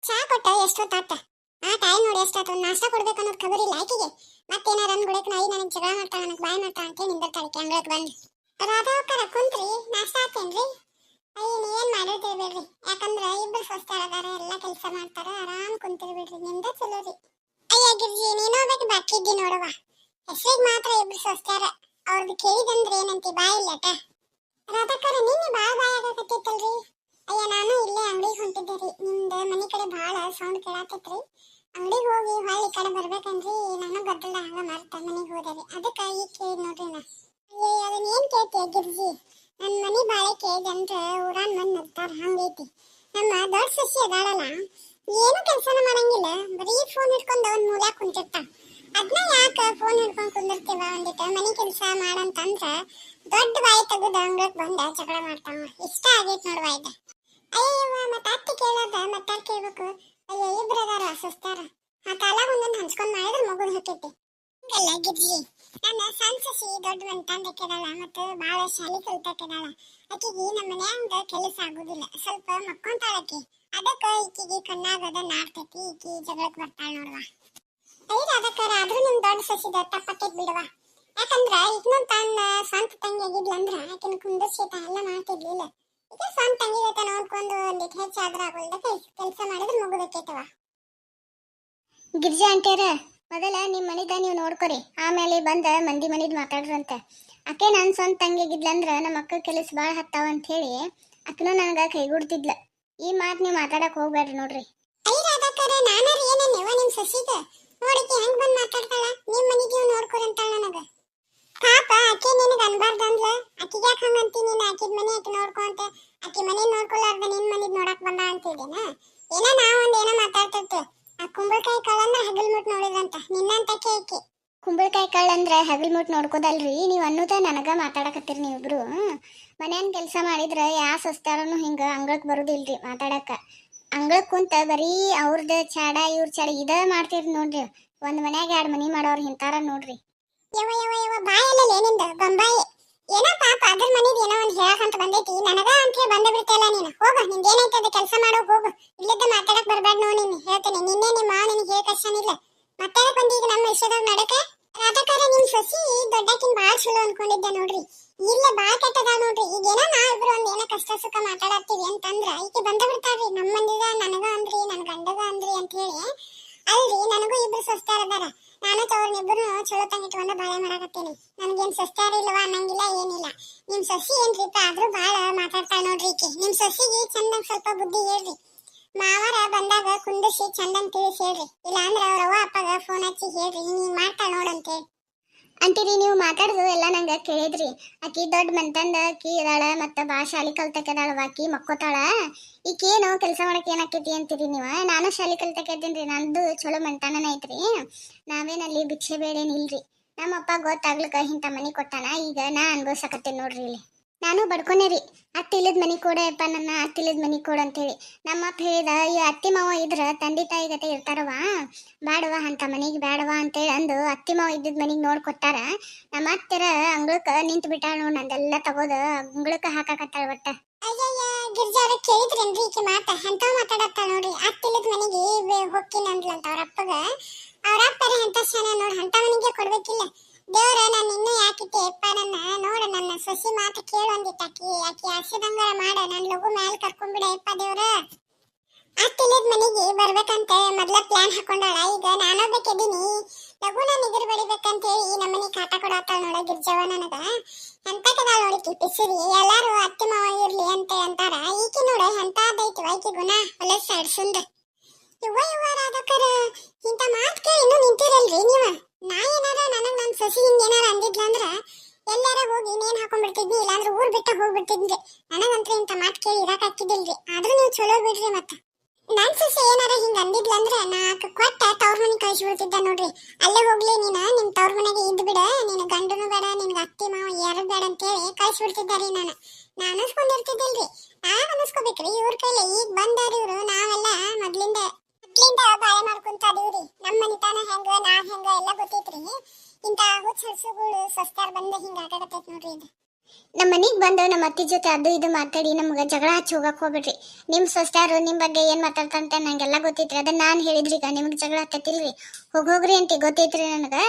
ಚಾ ಕೊಟ್ಟ ಎಷ್ಟೊತ್ತಾತ ಆ ಟೈಮ್ ನೋಡಿ ಎಷ್ಟಾತು ನಾಷ್ಟಾ ಕೊಡ್ಬೇಕು ಅನ್ನೋದು ಖಬರ್ ಇಲ್ಲ ಆಕಿಗೆ ಮತ್ತೇನಾರ ಅನ್ಕೊಳಕ್ ನಾಯಿ ನನಗೆ ಜಗಳ ಮಾಡ್ತಾಳ ನನಗೆ ಬಾಯ್ ಮಾಡ್ತಾಳ ಅಂತ ನಿಂದಿರ್ತಾಳೆ ಅಂಗಳಕ್ಕೆ ಬಂದು ರಾಧಾವಕ್ಕರ ಕುಂತ್ರಿ ನಾಷ್ಟಾ ಆತೇನ್ರಿ ಅಯ್ಯ ನೀ ಏನ್ ಮಾಡೋದೇ ಬಿಡ್ರಿ ಯಾಕಂದ್ರ ಇಬ್ರು ಸ್ವಸ್ಥರ ಅದಾರ ಎಲ್ಲ ಕೆಲಸ ಮಾಡ್ತಾರ ಆರಾಮ್ ಕುಂತಿರ್ ಬಿಡ್ರಿ ನಿಮ್ದ ಚಲೋ ರೀ ಅಯ್ಯ ಗಿರ್ಜಿ ನೀನೋಗ್ಬೇಕು ಬಾಕಿ ಇದ್ದಿ ನೋಡವ ಹೆಸರಿಗೆ ಮಾತ್ರ ಇಬ್ರು ಸ್ವಸ್ಥರ ಅವ್ರದ್ದು ಕೇಳಿದಂದ್ರೆ ಏನಂತಿ ಬಾಯಿಲ್ಲಟ ರಾಧಾಕರ ನಿನ್ನೆ ಬಾಯ್ ಆಗಕತ್ತಿತ್ತಲ್ರಿ ಅಯ್ಯ ನಾನು ಇಲ್ಲೇ ಅಂಗಡಿಗೆ ಹೊಂಟಿದ್ದೆ ರೀ ನಿಮ್ದ ಮನೆ ಕಡೆ ಭಾಳ ಸೌಂಡ್ ಕೇಳಾತೈತ್ರಿ ಅಂಗಡಿಗೆ ಹೋಗಿ ಹೊಳ್ಳಿ ಈ ಕಡೆ ಬರ್ಬೇಕನ್ರಿ ನಾನು ಗದ್ದಲ ಹಂಗ ಮರ್ತ ಮನೆಗೆ ಹೋದೆ ರೀ ಅದಕ್ಕೆ ಈಗ ಕೇಳಿ ನೋಡ್ರಿ ನಾ ಅಯ್ಯ ಅದನ್ನ ಏನ್ ಕೇಳ್ತೀಯ ಗಿರ್ಜಿ ನನ್ನ ಮನೆ ಬಾಳಕ್ಕೆ ಜನ್ರ ಊರಾನ್ ಬಂದ್ ನಗ್ತಾರ ಹಂಗೈತಿ ನಮ್ಮ ದೊಡ್ಡ ಸಸಿ ಅದಾಳಲ್ಲ ಏನು ಕೆಲಸನ ಮಾಡಂಗಿಲ್ಲ ಬರೀ ಫೋನ್ ಹಿಡ್ಕೊಂಡ್ ಒಂದ್ ಮೂಲ್ಯಾಗ ಕುಂತಿರ್ತಾಳ ಅದನ್ನ ಯಾಕ ಫೋನ್ ಹಿಡ್ಕೊಂಡ್ ಕುಂದಿರ್ತೀವ ಒಂದಿಟ ಮನೆ ಕೆಲಸ ಮಾಡಂತಂದ್ರ ದೊಡ್ಡ ಬಾಯಿ ತೆಗೆದು ಅಂಗಳಕ್ಕೆ ಬಂದ ಜಗಳ ಮಾಡ್ತಾವ ಇಷ್ಟ ಆಗೈತ್ ನೋಡುವ ಇದ ಅಯ್ಯವ್ವ ಮತ್ತ ಅತ್ತಿ ಕೇಳದ ಮತ್ತಾರ ಕೇಳ್ಬೇಕು ಅಯ್ಯ ಇಬ್ರು ಅದಾರ ಸುಸ್ತಾರ ಆ ಕಾಲ ಒಂದೊಂದು ಹಂಚ್ಕೊಂಡ್ ಮಾಡಿದ್ರೆ ಮಗುದ್ ಹೊಟ್ಟೈತಿ ಹಂಗಲ್ಲ ಗಿರ್ಜಿ ನನ್ನ ಸಣ್ಣ ಸಸಿ ದೊಡ್ಡ ಬಂತಾಂದಕ್ಕೆದಾಳ ಮತ್ತು ಭಾಳ ಶಾಲಿ ಕಲ್ತಕ್ಕೆದಾಳ ಆಕಿಗೆ ನಮ್ಮ ಮನ್ಯಾಂಗ ಕೆಲಸ ಆಗುದಿಲ್ಲ ಸ್ವಲ್ಪ ಮಕ್ಕೊಂತಾಳಕಿ ಅದಕ್ಕ ಈಕಿಗೆ ಕಣ್ಣಾಗದ ನಾಡ್ತೈತಿ ಈಕಿ ಜಗಳಕ್ಕೆ ಬರ್ತಾಳ ನೋಡುವ ಐದು ಅದಕ್ಕಾರ ಆದ್ರೂ ನಿಮ್ ದೊಡ್ಡ ಸಸಿದ ತಪ್ಪತ್ತೈತ್ ಬಿಡವ ಯಾಕಂದ್ರ ಈಗ ತನ್ನ ಸ್ವಂತ ತಂಗಿ ಆಗಿದ್ಲಂದ್ರ ಆಕಿನ ಕುಂದರ್ಸಿತ ಎಲ್ಲ ಮಾಡ್ತಿದ್ಲಿಲ್ಲ ಈಗ ಸ್ವಂತ ತಂಗಿ ಜೊತೆ ನೋಡ್ಕೊಂಡು ಒಂದಿಟ್ಟು ಹೆಚ್ಚಾದ್ರ ಆಗೋಲ್ದ ಕೆಲಸ ಮಾಡಿದ್ರೆ ಮುಗುದಕ್ಕೈತವ ಗಿರ್ಜಾ ಅಂಟ್ಯಾರ ಮೊದಲ ನಿಮ್ಮ ಮನಿದ ನೀವು ನೋಡ್ಕೊರಿ ಆಮೇಲೆ ಬಂದ ಮಂದಿ ಮನಿದ್ ಮಾತಾಡ್ರಂತೆ ಆಕೆ ನನ್ನ ಸ್ವಂತ ತಂಗಿಗಿದ್ಲಂದ್ರ ನಮ್ಮ ಅಕ್ಕ ಕೆಲಸ ಭಾಳ ಹತ್ತಾವ ಅಂತ ಹೇಳಿ ಆಕಿನೂ ನನಗ ಕೈಗೂಡ್ತಿದ್ಲ ಈ ಮಾತು ನೀವು ಮಾತಾಡಕ್ ಹೋಗ್ಬೇಡ್ರಿ ನೋಡ್ರಿ ಐ ರಾಧಾಕರ ನಾನಾರ ಏನೇನವ ನಿಮ್ ಸಸಿದ ನೋಡಿಕೆ ಹೆಂಗ್ ಬಂದ್ ಮಾತಾಡ್ತಾಳ ನಿಮ್ ಮನಿದ್ ನೀವು ನೋಡ್ಕೊರಿ ಅಂತಾಳ ನನಗ ಪಾಪ ಆಕೆ ನಿನಗ ಅನ್ಬಾರ್ದ ಅಂದ್ಲ ಆಕಿಗೆ ಯಾಕೆ ಹಂಗಂತಿ ನೀನು ಆಕಿದ ಮನೆ ಆಕೆ ನೋಡ್ಕೊಂತ ಆಕಿ ಮನೆ ನೋಡ್ಕೊಲಾರ್ದ ನಿನ್ ಮನಿದ್ ನೋಡಕ್ ಬಂದ ಅಂತಿದ್ದೇನ ಏನೋ ನಾವೊಂದ್ ಏನೋ ಮಾತಾಡ್ತಿರ್ತೀವಿ ಆ ಕುಂಬಳಕಾಯಿ ಕಾಳು ಅಂದ್ರೆ ಹಗಲ್ ಮುಟ್ ನೋಡಿದ್ರಂತ ನಿನ್ನಂತಕ್ಕೆ ಆಕಿ ಕುಂಬಳಕಾಯಿ ಕಾಳು ಅಂದ್ರೆ ಹಗಲ್ ಮುಟ್ ನೋಡ್ಕೋದಲ್ರಿ ನೀವು ಅನ್ನೋದ ನನಗ ಮಾತಾಡಕತ್ತೀರಿ ನೀವಿಬ್ರು ಮನ್ಯಾನ್ ಕೆಲಸ ಮಾಡಿದ್ರ ಯಾ ಸಸ್ತಾರನು ಹಿಂಗ ಅಂಗಳಕ್ ಬರುದಿಲ್ರಿ ಮಾತಾಡಕ ಅಂಗಳಕ್ ಕುಂತ ಬರೀ ಅವ್ರದ ಚಾಡ ಇವ್ರ ಚಾಡ ಇದ ಮಾಡ್ತೀರಿ ನೋಡ್ರಿ ಒಂದ್ ಮನ್ಯಾಗ 2 ಮನಿ ಮಾಡೋರ್ ಹಿಂತಾರ ನೋಡ್ರಿ ಯವ ಯವ ಯವ ಬಾಯಲ್ಲ ಏನಿಂದ ಗಂಬಾಯಿ ಏನೋ ಪಾಪ ಅದ್ರ ಮನಿದ್ ಏನೋ ಒಂದ್ ಹೇಳಕಂತ ಬಂದೈತಿ ನನಗ ಅಂತ ಹೇಳಿ ಬಂದ ಬಿಡ್ತಲ್ಲ ನೀನು ಹೋಗ ನಿಂದೇನೈತೆ ಅದ ಕೆಲಸ ಮಾಡೋ ಹೋಗು ಇಲ್ಲದ ಮಾತಾಡಕ್ ಬರ್ಬೇಡ ನೋಡಿ ನೀನು ಹೇಳ್ತೇನೆ ನಿನ್ನೆ ನಿಮ್ಮ ಮಾವ ನಿನಗೆ ಹೇಳ ಕಷ್ಟನಿಲ್ಲ ಮಾತಾಡಕ್ ಬಂದಿ ಈಗ ನಮ್ಮ ವಿಷಯದಾಗ ನಡಕ ರಾಧಾಕಾರ ನಿಮ್ ಸಸಿ ದೊಡ್ಡಕಿನ್ ಬಾಳ ಚಲೋ ಅನ್ಕೊಂಡಿದ್ದೆ ನೋಡ್ರಿ ಇಲ್ಲ ಬಾಳ ಕೆಟ್ಟದ ನೋಡ್ರಿ ಈಗೇನೋ ನಾವಿಬ್ರು ಒಂದ್ ಏನೋ ಕಷ್ಟ ಸುಖ ಮಾತಾಡತ್ತೀವಿ ಅಂತಂದ್ರ ಈಕೆ ಬಂದ ಬಿಡ್ತಾರ್ರಿ ನಮ್ಮ ಮಂದಿದ ನನಗ ಅಂದ್ರಿ ನನ್ ಗಂಡಗ ಅಂದ್ರಿ ಅಂತ ಹೇಳಿ ಅಲ್ರಿ ನನಗೂ ಇಬ್ರು ಸ್ವಸ್ಥಾರ ಅದಾರ ನಾನು ತವ್ರನ್ನಿಬ್ರು ಚಲೋ ತಂಗಿಟ್ಕೊಂಡ ಬಾಳೆ ಮಾಡಾಕತ್ತೀನಿ ನನ್ಗೇನ್ ಸ್ವಸ್ಥಾರ ಇಲ್ಲವ ಅನ್ನಂಗಿಲ್ಲ ಏನಿಲ್ಲ ನಿಮ್ ಸಸಿ ಏನ್ರಿಪ್ಪ ಆದ್ರೂ ಬಾಳ ಮಾತಾಡ್ತಾಳ ನೋಡ್ರಿ ಈಕೆ ನಿಮ್ ಸಸಿಗೆ ಚಂದಂಗ್ ಸ್ವಲ್ಪ ಬುದ್ಧಿ ಹೇಳ್ರಿ ಮಾವರ ಬಂದಾಗ ಕುಂದಿಸಿ ಚಂದಂಗ್ ತಿಳಿಸಿ ಹೇಳ್ರಿ ಇಲ್ಲ ಅಂದ್ರ ಅವ್ರ ಅವ್ವ ಅಪ್ಪಗ ಫೋನ್ ಹಚ್ಚಿ ಹೇಳ್ರಿ ಹಿಂಗ್ ಮಾಡ್ತಾಳ ನೋಡಂತೇಳಿ ಅಂತೀರಿ ನೀವು ಮಾತಾಡುದು ಎಲ್ಲ ನಂಗೆ ಕೇಳಿದ್ರಿ ಆಕಿ ದೊಡ್ಡ ಮಂತಂದ ಆಕಿ ಇದಾಳ ಮತ್ತು ಭಾಳ ಶಾಲಿ ಕಲ್ತಕ್ಕೆದಾಳ ಆಕಿ ಮಕ್ಕೋತಾಳ ಈಕೇನು ಕೆಲಸ ಮಾಡಕ್ಕೆ ಏನಾಕೈತಿ ಅಂತೀರಿ ನೀವು ನಾನು ಶಾಲಿ ಕಲ್ತಕ್ಕಿದ್ದೀನಿ ನಂದು ಚಲೋ ಮಂತಾನ ಐತ್ರಿ ನಾವೇನಲ್ಲಿ ಭಿಕ್ಷೆ ಬೇಡೇನಿಲ್ರಿ ನಮ್ಮಪ್ಪ ಗೊತ್ತಾಗ್ಲಿಕ್ಕ ಇಂಥ ಮನೆ ಕೊಟ್ಟಾನ ಈಗ ನಾ ಅನ್ಭವಿಸಕತ್ತೀನಿ ನೋಡ್ರಿ ಇಲ್ಲಿ ನಾನು ಬಡ್ಕೊನೇರಿ ಅತ್ತಿಲ್ಲದ ಮನಿ ಕೊಡಪ್ಪ ನನ್ನ ಅತ್ತಿಲ್ಲದ ಮನಿ ಕೊಡು ಅಂತೇಳಿ ನಮ್ಮಪ್ಪ ಹೇಳಿದ ಈ ಅತ್ತಿ ಮಾವ ಇದ್ರ ತಂದೆ ತಾಯಿ ಗತೆ ಇರ್ತಾರವ ಬ್ಯಾಡವ ಅಂತ ಮನಿಗೆ ಬ್ಯಾಡವ ಅಂತೇಳಿ ಅಂದು ಅತ್ತಿ ಮಾವ ಇದ್ದಿದ್ ಮನಿಗೆ ನೋಡ್ಕೊಟ್ಟಾರ ನಮ್ಮ ಅತ್ತೆರ ಅಂಗಳಕ್ಕ ನಿಂತು ಬಿಟ್ಟಾಳ ನೋಡ್ ನಂದೆಲ್ಲ ತಗೋದ ಅಂಗಳಕ್ಕ ಹಾಕಾಕತ್ತಾಳ ಒಟ್ಟ ಅಯ್ಯಯ್ಯ ಗಿರ್ಜಾರ ಕೇಳಿದ್ರೇನ್ರಿ ಈಕಿ ಮಾತ ಎಂತಾವ್ ಮಾತಾಡತ್ತಾಳ ನೋಡ್ರಿ ಅತ್ತಿಲ್ಲದ ಮನಿಗೆ ಹೊಕ್ಕಿನ ಅಂದ್ಲಂತ ಅವ್ರ ಅಪ್ಪಗ ಅವ್ರ ಅಪ್ಪರ ಎಂತ ಶಾನ ನೋಡ್ ಅಂತ ಮನಿಗೆ ಕೊಡ್ಬೇಕಿಲ್ಲ ದೇವ್ರ ನಾನು ಇನ್ನೂ ಯಾಕಿಟ್ಟೆ ಅಪ್ಪ ನನ್ನ ನೋಡ ನನ್ನ ಸೊಸಿ ಮಾತು ಕೇಳೊಂದಿತ್ತು ಆಕಿ ಆಸೆದಂಗಾರ ಮಾಡ ನನ್ನ ಲಗು ಮ್ಯಾಲ ಕರ್ಕೊಂಡ್ಬಿಡ ಅಪ್ಪ ದೇವ್ರ ಅತ್ತಿಲ್ಲದ ಮನೆಗೆ ಬರ್ಬೇಕಂತ ಮೊದ್ಲ ಪ್ಲಾನ್ ಹಾಕೊಂಡಾಳ ಈಗ ನಾನೊಬ್ಬಕ್ಕೆದೀನಿ ಲಗು ನಾನು ಇದ್ರ ಬಡಿಬೇಕಂತ ಹೇಳಿ ನಮ್ಮನೆ ಕಾಟ ಕೊಡತ್ತಾಳ ನೋಡ ಗಿರ್ಜವ ನನಗ ಎಂತಕದಾಳ ನೋಡಿಕಿ ಪಿಸಿರಿ ಎಲ್ಲಾರು ಅತ್ತೆ ಮಾವ ಇರ್ಲಿ ಅಂತ ಅಂತಾರ ಈಕಿ ನೋಡ ಎಂತಾದೈತಿ ಈಕಿ ಗುಣ ಹೊಲಸ ಅಡ್ಸುಂದ ಯುವ ರಾಧಕರ ಇಂಥ ಮಾತು ಕೇಳಿ ಇನ್ನೂ ನಿಂತಿರಲ್ರಿ ನೀವ ನಾ ಏನಾರ ನನಗ್ ನನ್ನ ಸಸಿ ಹಿಂಗ ಏನಾರ ಅಂದಿದ್ಲ ಅಂದ್ರ ಎಲ್ಲಾರ ಹೋಗಿ ನೇನ್ ಹಾಕೊಂಡ್ಬಿಡ್ತಿದ್ನಿ ಇಲ್ಲಾಂದ್ರ ಊರ್ ಬಿಟ್ಟ ಹೋಗ್ಬಿಡ್ತಿದ್ರಿ ನನಗಂತ್ರ ಇಂಥ ಮಾತು ಕೇಳಿ ಇರಾಕ್ ಹಾಕಿದಿಲ್ರಿ ಆದ್ರೂ ನೀವು ಚಲೋ ಬಿಡ್ರಿ ಮತ್ತ ನನ್ ಸಸಿ ಏನಾರ ಹಿಂಗ ಅಂದಿದ್ಲ ಅಂದ್ರ ನಾಕ್ ಕೊಟ್ಟ ತವ್ರ ಮನೆ ಕಳಿಸ್ಬಿಡ್ತಿದ್ದ ನೋಡ್ರಿ ಅಲ್ಲೇ ಹೋಗ್ಲಿ ನೀನ ನಿಮ್ ತವ್ರ ಮನೆಗೆ ಇದ್ ಬಿಡ ನಿನ್ ಗಂಡನು ಬೇಡ ನಿನ್ಗ ಅತ್ತಿ ಮಾವ ಯಾರು ಬೇಡ ಅಂತೇಳಿ ಕಳಿಸ್ಬಿಡ್ತಿದ್ದಾರಿ ನಾನು ಅನಸ್ಕೊಂಡಿರ್ತಿದ್ದಿಲ್ರಿ ನಾವ್ ಅನಸ್ಕೋಬೇಕ್ರಿ ಇವ್ರ ಕೈಲಿ ಈಗ ಬಂದಾರ ಇವ್ರು ನಾವೆಲ್ಲ ಮೊದ್ಲಿಂದ ಬಾಳೆ ಮಾಡ್ಕೊಂತ ಅದೀವ್ರಿ ನಮ್ಮ ಮನಿತಾನ ಹೆಂಗ ನಾವ್ ಹೆಂಗ ಎಲ್ಲ ಗೊತ್ತೈತ್ರಿ ಇಂತ ಹುಚ್ಚ ಹಸುಗಳು ಸಸ್ತಾರ ಬಂದ ಹಿಂಗ ಆಟಾಡತೈತ್ ನೋಡ್ರಿ ಇದು ನಮ್ಮ ಮನೆಗೆ ಬಂದು ನಮ್ಮ ಅತ್ತಿ ಜೊತೆ ಅದು ಇದು ಮಾತಾಡಿ ನಮ್ಗೆ ಜಗಳ ಹಚ್ಚಿ ಹೋಗಕ್ಕೆ ಹೋಗ್ಬಿಡ್ರಿ. ನಿಮ್ಮ ಸೊಸ್ಯಾರು ನಿಮ್ಮ ಬಗ್ಗೆ ಏನು ಮಾತಾಡ್ತಂತ ನಂಗೆಲ್ಲ ಗೊತ್ತೈತ್ರಿ. ಅದನ್ನ ನಾನು ಹೇಳಿದ್ರಿ. ಈಗ ನಿಮ್ಗೆ ಜಗಳ ಹತ್ತತಿಲ್ರಿ, ಹೋಗ್ರಿ ಅಂತ ಗೊತ್ತೈತ್ರಿ ನನಗೆ.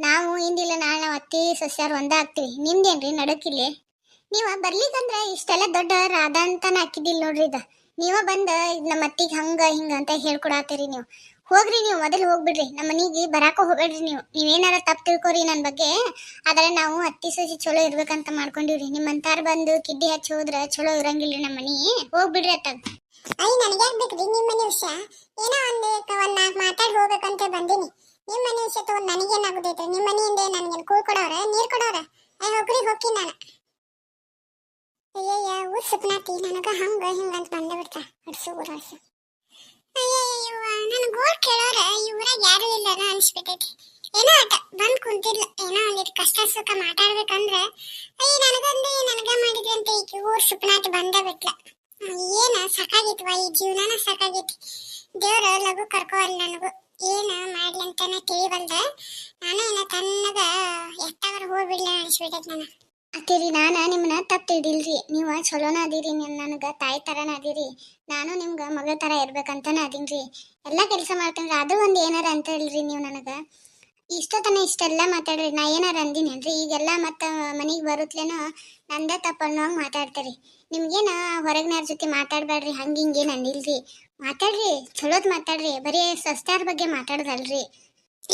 ನಾವು ಇಂದಿಲ್ಲ ನಾಳೆ ನಾವು ಅತ್ತಿ ಸೊಸ್ಯಾರು ಒಂದೇ ಆಗ್ತೀವಿ. ನಿಮ್ದೇನ್ರಿ ನಡಕಿಲ್ಲಿ? ನೀವು ಬರ್ಲಿಕ್ಕಂದ್ರೆ ಇಷ್ಟೆಲ್ಲ ದೊಡ್ಡ ರಾಧ ಅಂತಾನೆ ಹಾಕಿದ್ದಿಲ್ಲ ನೋಡ್ರಿ. ಇದು ನೀವ ಬಂದು ನಮ್ಮ ಅತ್ತಿಗೆ ಹಂಗ ಹಿಂಗ ಅಂತ ಹೇಳ್ಕೊಡತ್ತೀರಿ. ನೀವು ಹೋಗ್ರಿ, ನೀವು ಮೊದಲು ಹೋಗ್ಬಿಡ್ರಿ. ನಮ್ಮ ಮನೆಗೆ ಬರಾಕ ಹೋಗ್ಬೇಡ್ರಿ. ನೀವೇನಾರ ತಪ್ಪು ತಿಳ್ಕೊರಿ ನನ್ನ ಬಗ್ಗೆ. ಆದರೆ ನಾವು ಅತ್ತಿ ಸೊಸಿ ಚಲೋ ಇರ್ಬೇಕಂತ ಮಾಡ್ಕೊಂಡಿವ್ರಿ. ನಿಮ್ಮಂತಾರ ಬಂದು ಕಿಡ್ಡಿ ಹಚ್ಚಿ ಹೋದ್ರೆ ಚಲೋ ಇರಂಗಿಲ್ರಿ ನಮ್ಮ ಮನೆ. ಹೋಗ್ಬಿಡ್ರಿ ಅತ್ತಾಗ. ಅಯ್ಯ ನನಗೆ ಆಗ್ಬೇಕ್ರಿ ನಿಮ್ಮ ಮನೆ ವಿಷಯ. ಏನೋ ಒಂದ್ ನಾಲ್ಕು ಮಾತಾಡಿ ಹೋಗ್ಬೇಕಂತ ಬಂದೀನಿ. ನಿಮ್ಮ ಮನೆ ವಿಷಯ ತಗೊಂಡು ನನಗೇನಾಗುದೈತ್ರಿ? ನಿಮ್ಮ ಮನೆಯಿಂದ ನನಗೇನು ಕೂಳ್ ಕೊಡೋರ ನೀರು ಕೊಡೋರ? ಹೋಗ್ರಿ ಹೋಗಿ ನಾನು. ಅಯ್ಯಯ್ಯ ಊರ್ ಸುಪ್ನಾತಿ ನನಗ ಹಂಗ ಹಿಂಗಂತ ಬಂದ ಬಿಡ್ತಾ ಹಡ್ಸು ಊರಾಸು. ಅಯ್ಯಯ್ಯವ್ವ ನನ್ ಗೋಳ್ ಕೇಳೋರ ಈ ಊರಾಗ ಯಾರು ಇಲ್ಲ ಅನ್ಸ್ಬಿಟ್ಟೈತಿ. ಏನೋ ಆಟ ಬಂದ್ ಕುಂತಿರ್ಲ, ಏನೋ ಒಂದಿಟ್ಟು ಕಷ್ಟ ಸುಖ ಮಾತಾಡ್ಬೇಕಂದ್ರೆ ಅಯ್ಯ ನನಗ ಮಾಡಿದ್ವಿ ಅಂತ ಈಕಿ ಊರ್ ಸುಪ್ನಾತಿ ಬಂದ ಬಿಟ್ಲ. ಏನ ಸಾಕಾಗಿತ್ವ ಈ ಜೀವನಾನ ಸಾಕಾಗೈತಿ. ದೇವ್ರ ಲಘು ಕರ್ಕೋವಲ್ಲ ನನಗೂ. ಏನ ಮಾಡ್ಲಿ ಅಂತಾನೆ ತಿಳಿವಲ್ದ. ನಾನು ಏನ ತನ್ನಗ ಎತ್ತವರ ಹೋಗ್ಬಿಡ್ಲ ಅನ್ಸ್ಬಿಟ್ಟೈತಿ ನನಗ. ಅತ್ತಿರಿ, ನಾನು ನಿಮ್ಮನ್ನ ತಪ್ಪು ತಿಳಿಲ್ರಿ. ನೀವು ಚಲೋನ ಅದೀರಿ. ನನಗೆ ತಾಯಿ ಥರನ ಅದೀರಿ. ನಾನು ನಿಮ್ಗೆ ಮಗಳ ಥರ ಇರ್ಬೇಕಂತಾನೆ ಅದೀನ್ರಿ. ಎಲ್ಲ ಕೆಲಸ ಮಾಡ್ತೀನಿ. ಅದು ಒಂದು ಏನಾರ ಅಂತ ಹೇಳ್ರಿ. ನೀವು ನನಗೆ ಇಷ್ಟೊತ್ತನ ಇಷ್ಟೆಲ್ಲ ಮಾತಾಡ್ರಿ. ನಾ ಏನಾರ ಅಂದಿನೇನ್ರಿ? ಈಗೆಲ್ಲ ಮತ್ತೆ ಮನೆಗೆ ಬರುತ್ತಲೇನೋ ನಂದೇ ತಪ್ಪು ಅನ್ನೋಂಗೆ ಮಾತಾಡ್ತೀರಿ. ನಿಮ್ಗೇನ ಹೊರಗಿನವ್ರ ಜೊತೆ ಮಾತಾಡಬೇಡ್ರಿ ಹಂಗೆ ಹಿಂಗೇನು ಅಂದಿಲ್ರಿ. ಮಾತಾಡ್ರಿ, ಚಲೋದ್ ಮಾತಾಡ್ರಿ. ಬರೀ ಸಸ್ತಾರ ಬಗ್ಗೆ ಮಾತಾಡೋದಲ್ರಿ.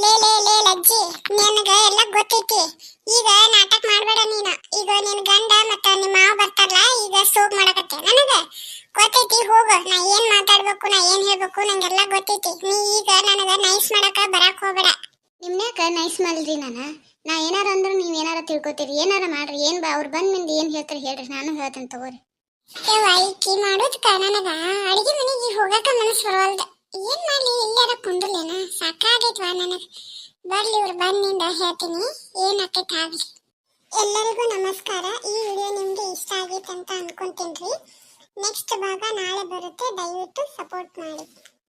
ಲೇ ಲೇ ಲೇ ಲಜ್ಜಿ, ನಿನಗ ಎಲ್ಲ ಗೊತ್ತೈತಿ. ಈಗ ನಾಟಕ ಮಾಡ್ಬೇಡ ನೀನು. ಈಗ ನಿನ್ ಗಂಡ ಮತ್ತ ನಿಮ್ಮ ಮಾವ ಬರ್ತಾರಲ್ಲ, ಈಗ ಸೋಗ್ ಮಾಡಕತ್ತೆ. ನನಗ ಗೊತ್ತೈತಿ. ಹೋಗು, ನಾ ಏನ್ ಮಾತಾಡ್ಬೇಕು, ನಾ ಏನ್ ಹೇಳ್ಬೇಕು ನಂಗೆಲ್ಲ ಗೊತ್ತೈತಿ. ನೀ ಈಗ ನನಗ ನೈಸ್ ಮಾಡಕ ಬರಾಕ್ ಹೋಗ್ಬೇಡ. ನಿಮ್ನ್ಯಾಕ ನೈಸ್ ಮಾಡಲ್ರಿ. ನಾ ಏನಾರ ಅಂದ್ರೆ ನೀವು ಏನಾರ ತಿಳ್ಕೊತೀರಿ. ಏನಾರ ಮಾಡ್ರಿ. ಅವ್ರು ಬಂದ ಮುಂದೆ ಏನು ಹೇಳ್ತಾರೆ ಹೇಳ್ರಿ, ನಾನು ಹೇಳ್ತೇನೆ ತಗೋರಿ. ಈಕಿ ಮಾಡೋದಕ್ಕ ನನಗ ಅಡಿಗೆ ಮನೆಗೆ ಹೋಗಕ ಮನಸ್ಸು ಬರವಲ್ದ. ಏನ್ ಮಾಡ್ಲಿ, ಇಲ್ಲಾರ ಕುಂಡ್ರಲೇನ? ಸಾಕಾಗೈತ್ವಾ ನನಗ. ಬರ್ಲಿ ಇವ್ರು ಬಂದಿಂದ ಹೇಳ್ತೀನಿ ಏನಾಕೈತೆ ಆಗ್ಲಿ. ಎಲ್ಲರಿಗೂ ನಮಸ್ಕಾರ. ಈ ವಿಡಿಯೋ ನಿಮ್ಗೆ ಇಷ್ಟ ಆಗೈತೆ ಅಂತ ಅನ್ಕೊಂತೀನಿ. ನೆಕ್ಸ್ಟ್ ಭಾಗ ನಾಳೆ ಬರುತ್ತೆ. ದಯವಿಟ್ಟು ಸಪೋರ್ಟ್ ಮಾಡಿ.